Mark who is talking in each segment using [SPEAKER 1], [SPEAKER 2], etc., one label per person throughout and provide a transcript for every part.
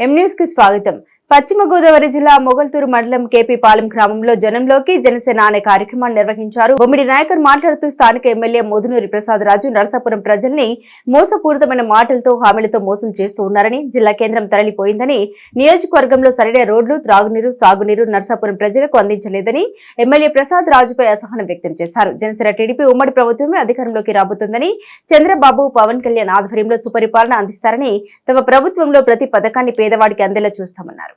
[SPEAKER 1] M news కి స్వాగతం. పశ్చిమ గోదావరి జిల్లా మొగల్తూరు మండలం కేపీ పాలెం గ్రామంలో జనంలోకి జనసేన అనే కార్యక్రమాన్ని నిర్వహించారు. బొమ్మిడి నాయకర్ మాట్లాడుతూ స్థానిక ఎమ్మెల్యే మోదునూరి ప్రసాద్ రాజు నరసాపురం ప్రజల్ని మోసపూరితమైన మాటలతో హామీలతో మోసం చేస్తూ ఉన్నారని, జిల్లా కేంద్రం తరలిపోయిందని, నియోజకవర్గంలో సరైన రోడ్లు, త్రాగునీరు, సాగునీరు నరసాపురం ప్రజలకు అందించలేదని ఎమ్మెల్యే ప్రసాద్ రాజుపై అసహనం వ్యక్తం చేశారు. జనసేన టీడీపీ ఉమ్మడి ప్రభుత్వమే అధికారంలోకి రాబోతుందని, చంద్రబాబు, పవన్ కళ్యాణ్ ఆధ్వర్యంలో సుపరిపాలన అందిస్తారని, తమ ప్రభుత్వంలో ప్రతి పథకాన్ని పేదవాడికి అందేలా చూస్తామన్నారు.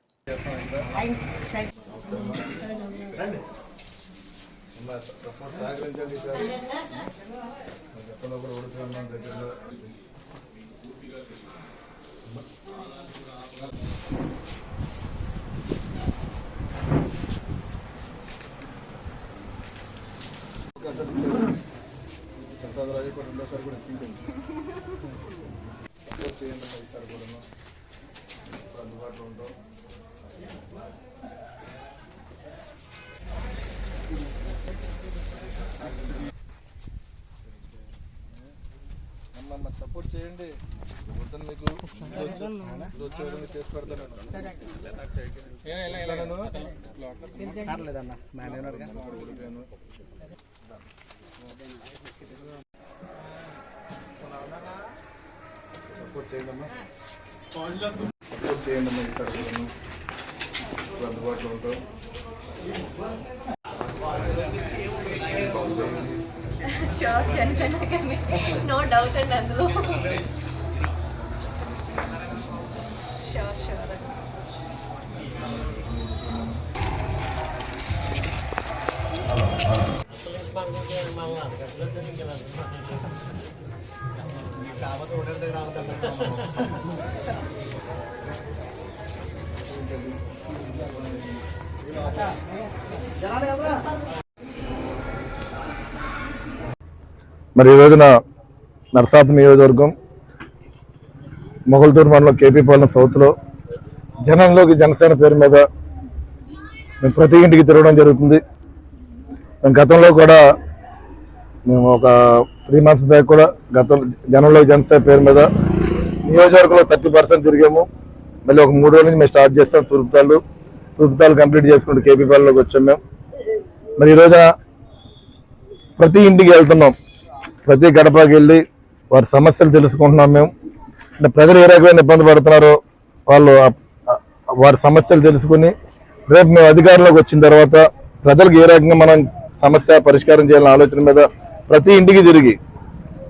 [SPEAKER 2] సపోర్ట్ చేయండి. మీకు చేసి పెడతాను. సపోర్ట్ చేయండి అమ్మా, సపోర్ట్ చేయండి అమ్మా. ఇక్కడ అందుబాటులో ఉంటాం.
[SPEAKER 3] Sure, Janasena kami. No doubt in అందులో. Sure.
[SPEAKER 2] మరి ఈ రోజున నరసాపురం నియోజకవర్గం మొగల్తూరు మండలం కేపీ పాలెం సౌత్లో జనంలోకి జనసేన పేరు మీద మేము ప్రతి ఇంటికి తిరగడం జరుగుతుంది. మేము గతంలో కూడా మేము ఒక 3 months బ్యాక్ కూడా జనంలోకి జనసేన పేరు మీద నియోజకవర్గంలో 30% తిరిగాము. మళ్ళీ ఒక 3 రోజుల నుంచి మేము స్టార్ట్ చేస్తాం. తూర్పుతాలు కంప్లీట్ చేసుకుంటూ కేపీ పాలెంలోకి వచ్చాం మేము. మరి ఈ రోజున ప్రతి ఇంటికి వెళ్తున్నాం. ప్రతి గడపకి వెళ్ళి వారి సమస్యలు తెలుసుకుంటున్నాం మేము. అంటే ప్రజలు ఏ రకమైన ఇబ్బంది పడుతున్నారో వాళ్ళు వారి సమస్యలు తెలుసుకుని రేపు మేము అధికారంలోకి వచ్చిన తర్వాత ప్రజలకు ఏ రకంగా మనం సమస్య పరిష్కారం చేయాలనే ఆలోచన మీద ప్రతి ఇంటికి తిరిగి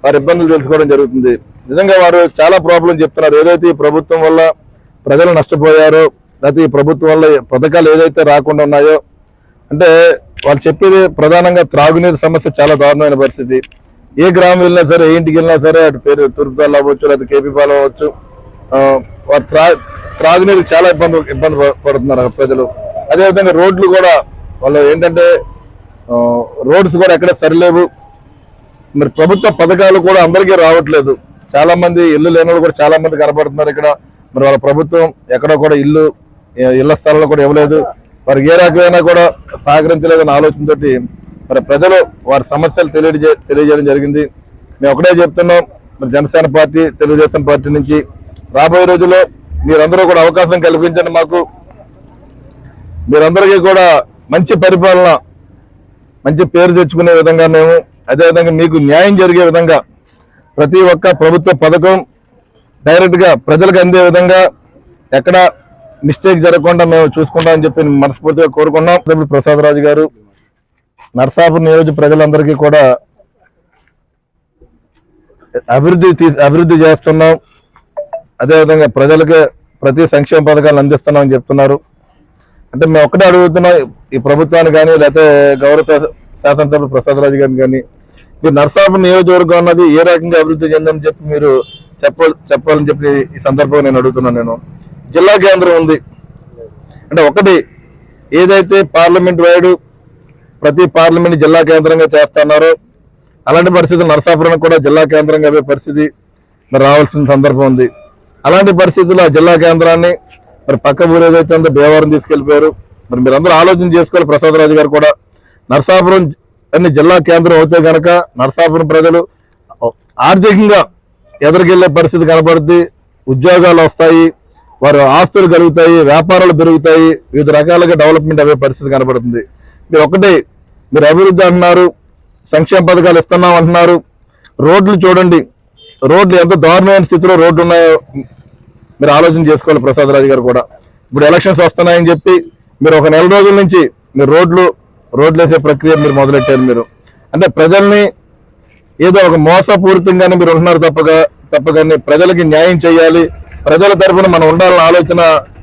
[SPEAKER 2] వారి ఇబ్బందులు తెలుసుకోవడం జరుగుతుంది. నిజంగా వారు చాలా ప్రాబ్లం చెప్తున్నారు. ఏదైతే ఈ ప్రభుత్వం వల్ల ప్రజలు నష్టపోయారో, లేకపోతే ఈ ప్రభుత్వం వల్ల పథకాలు ఏదైతే రాకుండా ఉన్నాయో, అంటే వాళ్ళు చెప్పేది ప్రధానంగా త్రాగునీరు సమస్య చాలా దారుణమైన పరిస్థితి. ఏ గ్రామం వెళ్ళినా సరే, ఏ ఇంటికి వెళ్ళినా సరే, అటు పేరు తూర్పుతాలు అవ్వచ్చు, లేకపోతే కేపీ పాలెం అవ్వచ్చు, వారు త్రాగునీరు చాలా ఇబ్బంది పడుతున్నారు ప్రజలు. అదేవిధంగా రోడ్లు కూడా వాళ్ళు ఏంటంటే రోడ్స్ కూడా ఎక్కడ సరిలేవు. మరి ప్రభుత్వ పథకాలు కూడా అందరికీ రావట్లేదు. చాలా మంది ఇల్లు లేని వాళ్ళు కూడా చాలా మంది కనపడుతున్నారు ఇక్కడ. మరి వాళ్ళ ప్రభుత్వం ఎక్కడో కూడా ఇళ్ల స్థలాలు కూడా ఇవ్వలేదు. వారికి ఏ రకమైనా కూడా సహకరించలేదన్న ఆలోచనతోటి మరి ప్రజలు వారి సమస్యలు తెలియజేయడం జరిగింది. మేము ఒకటే చెప్తున్నాం, మరి జనసేన పార్టీ, తెలుగుదేశం పార్టీ నుంచి రాబోయే రోజుల్లో మీరందరూ కూడా అవకాశం కల్పించండి మాకు. మీరందరికీ కూడా మంచి పరిపాలన, మంచి పేరు తెచ్చుకునే విధంగా మేము, అదేవిధంగా మీకు న్యాయం జరిగే విధంగా ప్రతి ఒక్క ప్రభుత్వ పథకం డైరెక్ట్గా ప్రజలకు అందే విధంగా ఎక్కడ మిస్టేక్ జరగకుండా మేము చూసుకుంటామని చెప్పి మనస్ఫూర్తిగా కోరుకున్నాం. ప్రసాద్ రాజు గారు నరసాపురం నియోజక ప్రజలందరికీ కూడా అభివృద్ధి చేస్తున్నాం, అదేవిధంగా ప్రజలకు ప్రతి సంక్షేమ పథకాలు అందిస్తున్నామని చెప్తున్నారు. అంటే మేము ఒక్కటే అడుగుతున్నాం ఈ ప్రభుత్వాన్ని కానీ, లేకపోతే గౌరవ శాసనసభ్యులు ప్రసాద్ రాజు గారిని కానీ, మీరు నరసాపురం నియోజకవర్గం అన్నది ఏ రకంగా అభివృద్ధి చెందని చెప్పి మీరు చెప్పాలని చెప్పి ఈ సందర్భంగా నేను అడుగుతున్నాను. నేను జిల్లా కేంద్రం ఉంది అంటే ఒకటి ఏదైతే పార్లమెంట్ వైడ్ ప్రతి పార్లమెంట్ జిల్లా కేంద్రంగా చేస్తున్నారో అలాంటి పరిస్థితి నరసాపురం కూడా జిల్లా కేంద్రంగా అదే పరిస్థితి మరి రావాల్సిన సందర్భం ఉంది. అలాంటి పరిస్థితుల్లో ఆ జిల్లా కేంద్రాన్ని మరి పక్క ఊరు ఏదైతే ఉందో భీమవరం తీసుకెళ్లిపోయారు. మరి మీరందరూ ఆలోచన చేసుకోవాలి. ప్రసాద్ రాజు గారు కూడా నరసాపురం అన్ని జిల్లా కేంద్రం అవుతే కనుక నరసాపురం ప్రజలు ఆర్థికంగా ఎదురుకెళ్లే పరిస్థితి కనబడుద్ది, ఉద్యోగాలు వస్తాయి, వారు ఆస్తులు కలుగుతాయి, వ్యాపారాలు పెరుగుతాయి, వివిధ రకాలుగా డెవలప్మెంట్ అయ్యే పరిస్థితి కనబడుతుంది. మీరు ఒకటే, మీరు అభివృద్ధి అంటున్నారు, సంక్షేమ పథకాలు ఇస్తున్నాం అంటున్నారు, రోడ్లు చూడండి, రోడ్లు ఎంత దారుణమైన స్థితిలో రోడ్లు ఉన్నాయో మీరు ఆలోచన చేసుకోవాలి. ప్రసాద్ రాజు గారు కూడా ఇప్పుడు ఎలక్షన్స్ వస్తున్నాయని చెప్పి మీరు ఒక నెల రోజుల నుంచి మీరు రోడ్లు వేసే ప్రక్రియ మీరు మొదలెట్టారు. మీరు అంటే ప్రజల్ని ఏదో ఒక మోసపూరితంగానే మీరు ఉంటున్నారు తప్పగానే ప్రజలకి న్యాయం చేయాలి, ప్రజల తరఫున మనం ఉండాలన్న ఆలోచన,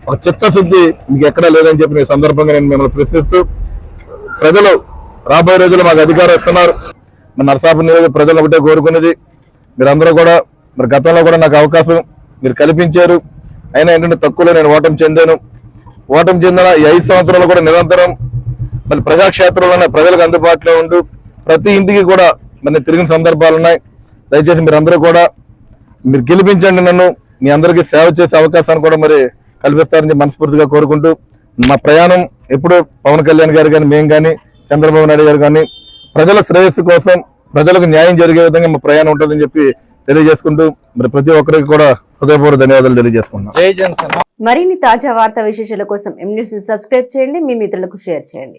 [SPEAKER 2] ఒక చిత్తశుద్ధి మీకు ఎక్కడా లేదని చెప్పి ఈ సందర్భంగా నేను మిమ్మల్ని ప్రశ్నిస్తూ, ప్రజలు రాబోయే రోజుల్లో మాకు అధికారం ఇస్తున్నారు. మన నరసాపురం నియోజక ప్రజలు ఒకటే కోరుకునేది, మీరందరూ కూడా మరి గతంలో కూడా నాకు అవకాశం మీరు కల్పించారు, అయినా ఏంటంటే తక్కువలో నేను ఓటమి చెందిన ఈ 5 సంవత్సరాలు కూడా నిరంతరం మరి ప్రజాక్షేత్రంలోనే ప్రజలకు అందుబాటులో ఉంటూ ప్రతి ఇంటికి కూడా మరి తిరిగిన సందర్భాలు ఉన్నాయి. దయచేసి మీరందరూ కూడా మీరు గెలిపించండి, నన్ను మీ అందరికీ సేవ చేసే అవకాశాన్ని కూడా మరి కల్పిస్తారని మనస్ఫూర్తిగా కోరుకుంటూ, మా ప్రయాణం ఎప్పుడు పవన్ కళ్యాణ్ గారు కానీ మేము కానీ చంద్రబాబు నాయుడు గారు కానీ ప్రజల శ్రేయస్సు కోసం ప్రజలకు న్యాయం జరిగే విధంగా మా ప్రయాణం ఉంటుందని చెప్పి తెలియజేసుకుంటూ మరి ప్రతి ఒక్కరికి కూడా హృదయపూర్వక ధన్యవాదాలు తెలియజేసుకుంటున్నాం.
[SPEAKER 1] మరిన్ని తాజా వార్తా విశేషాల కోసం ఎంన్యూస్ సబ్స్క్రైబ్ చేయండి, మీ మిత్రులకు షేర్ చేయండి.